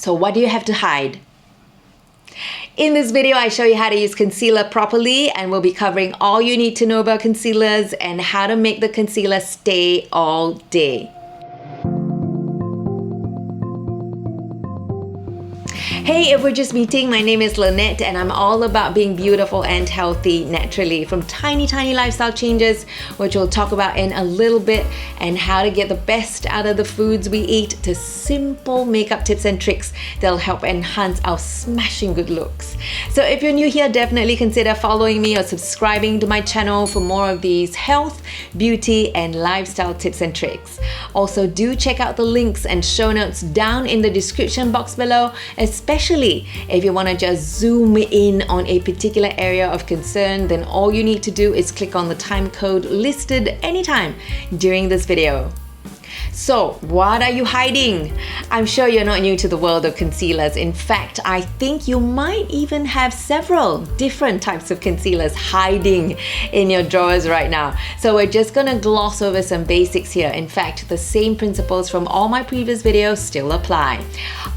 So what do you have to hide? In this video, I show you how to use concealer properly, and we'll be covering all you need to know about concealers and how to make the concealer stay all day. Hey, if we're just meeting, my name is Lynette and I'm all about being beautiful and healthy naturally, from tiny lifestyle changes, which we'll talk about in a little bit, and how to get the best out of the foods we eat, to simple makeup tips and tricks that'll help enhance our smashing good looks. So if you're new here, definitely consider following me or subscribing to my channel for more of these health, beauty and lifestyle tips and tricks. Also, do check out the links and show notes down in the description box below, especially if you want to just zoom in on a particular area of concern. Then all you need to do is click on the time code listed anytime during this video. So, what are you hiding? I'm sure you're not new to the world of concealers. In fact, I think you might even have several different types of concealers hiding in your drawers right now. So we're just gonna gloss over some basics here. In fact, the same principles from all my previous videos still apply.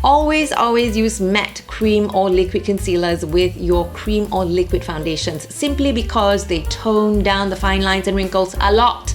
Always use matte, cream or liquid concealers with your cream or liquid foundations, simply because they tone down the fine lines and wrinkles a lot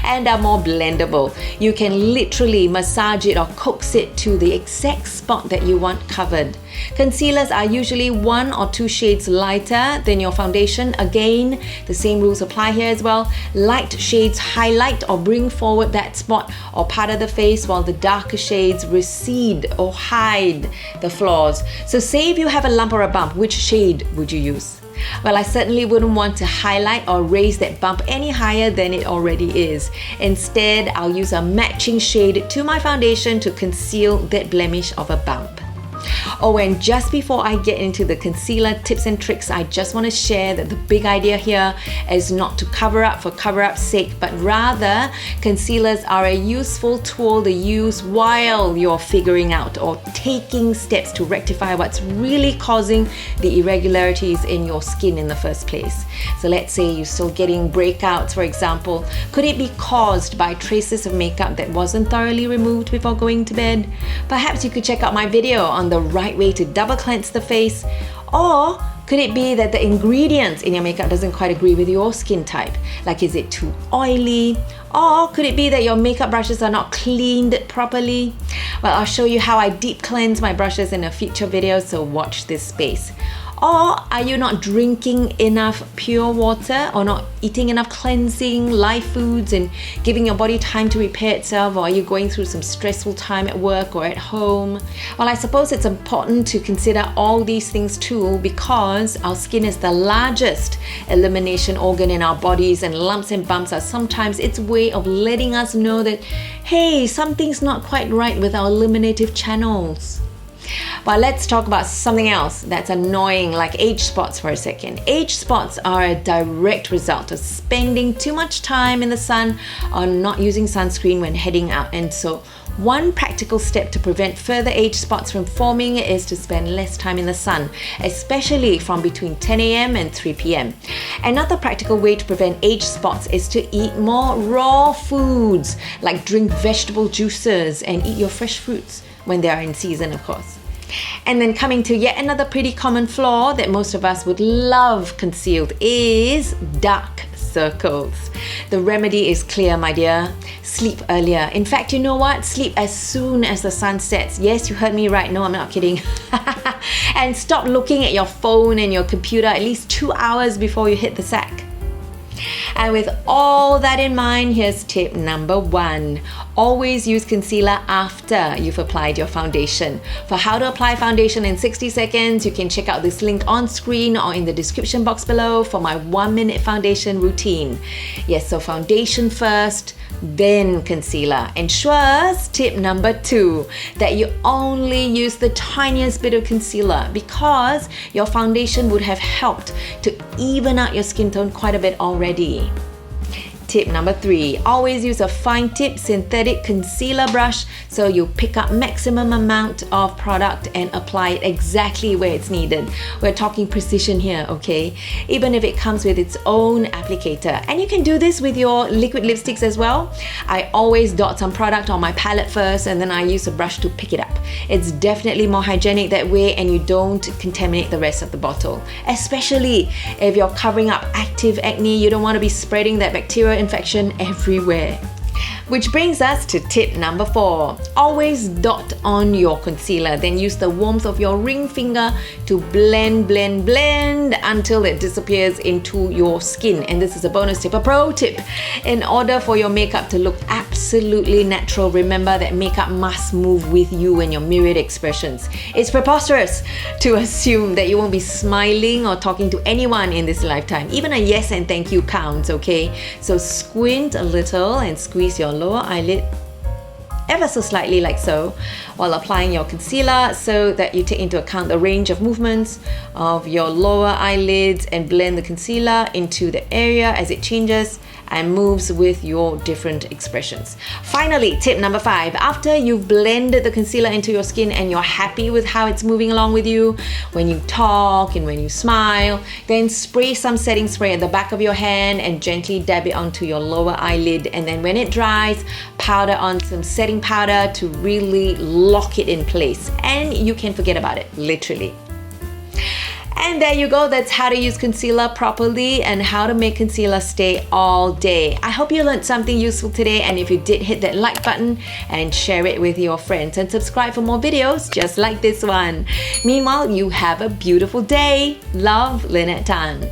and are more blendable. You can literally massage it or coax it to the exact spot that you want covered. Concealers are usually 1 or 2 shades lighter than your foundation. Again, the same rules apply here as well. Light shades highlight or bring forward that spot or part of the face, while the darker shades recede or hide the flaws. So say if you have a lump or a bump, which shade would you use? Well, I certainly wouldn't want to highlight or raise that bump any higher than it already is. Instead, I'll use a matching shade to my foundation to conceal that blemish of a bump. Oh, and just before I get into the concealer tips and tricks, I just want to share that the big idea here is not to cover up for cover up's sake, but rather concealers are a useful tool to use while you're figuring out or taking steps to rectify what's really causing the irregularities in your skin in the first place. So let's say you're still getting breakouts, for example. Could it be caused by traces of makeup that wasn't thoroughly removed before going to bed? Perhaps you could check out my video on the right way to double cleanse the face. Or could it be that the ingredients in your makeup doesn't quite agree with your skin type? Like, is it too oily? Or could it be that your makeup brushes are not cleaned properly? Well, I'll show you how I deep cleanse my brushes in a future video, so watch this space. Or are you not drinking enough pure water, or not eating enough cleansing live foods and giving your body time to repair itself? Or are you going through some stressful time at work or at home? Well, I suppose it's important to consider all these things too, because our skin is the largest elimination organ in our bodies, and lumps and bumps are sometimes its way of letting us know that, hey, something's not quite right with our eliminative channels. But let's talk about something else that's annoying, like age spots for a second. Age spots are a direct result of spending too much time in the sun or not using sunscreen when heading out. And so one practical step to prevent further age spots from forming is to spend less time in the sun, especially from between 10 a.m. and 3 p.m. Another practical way to prevent age spots is to eat more raw foods, like drink vegetable juices and eat your fresh fruits when they are in season, of course. And then coming to yet another pretty common flaw that most of us would love concealed is dark circles. The remedy is clear, my dear. Sleep earlier. In fact, you know what? Sleep as soon as the sun sets. Yes, you heard me right. No, I'm not kidding. And stop looking at your phone and your computer at least 2 hours before you hit the sack. And with all that in mind, here's tip number 1. Always use concealer after you've applied your foundation. For how to apply foundation in 60 seconds, you can check out this link on screen or in the description box below for my 1-minute foundation routine. Yes, so foundation first, then concealer. Ensures, tip number 2, that you only use the tiniest bit of concealer, because your foundation would have helped to even out your skin tone quite a bit already. Tip number 3, always use a fine tip synthetic concealer brush so you pick up maximum amount of product and apply it exactly where it's needed. We're talking precision here, okay? Even if it comes with its own applicator. And you can do this with your liquid lipsticks as well. I always dot some product on my palette first and then I use a brush to pick it up. It's definitely more hygienic that way and you don't contaminate the rest of the bottle. Especially if you're covering up active acne, you don't want to be spreading that bacterial infection everywhere. Which brings us to tip number 4. Always dot on your concealer, then use the warmth of your ring finger to blend until it disappears into your skin. And this is a bonus tip, a pro tip. In order for your makeup to look absolutely natural, remember that makeup must move with you and your myriad expressions. It's preposterous to assume that you won't be smiling or talking to anyone in this lifetime. Even a yes and thank you counts, okay? So squint a little and squeeze your lower eyelid ever so slightly like so while applying your concealer so that you take into account the range of movements of your lower eyelids and blend the concealer into the area as it changes and moves with your different expressions. Finally, tip number 5, after you've blended the concealer into your skin and you're happy with how it's moving along with you, when you talk and when you smile, then spray some setting spray at the back of your hand and gently dab it onto your lower eyelid, and then when it dries, powder on some setting powder to really lock it in place, and you can forget about it, literally. And there you go, that's how to use concealer properly and how to make concealer stay all day. I hope you learned something useful today, and if you did, hit that like button and share it with your friends and subscribe for more videos just like this one. Meanwhile, you have a beautiful day. Love, Lynette Tan.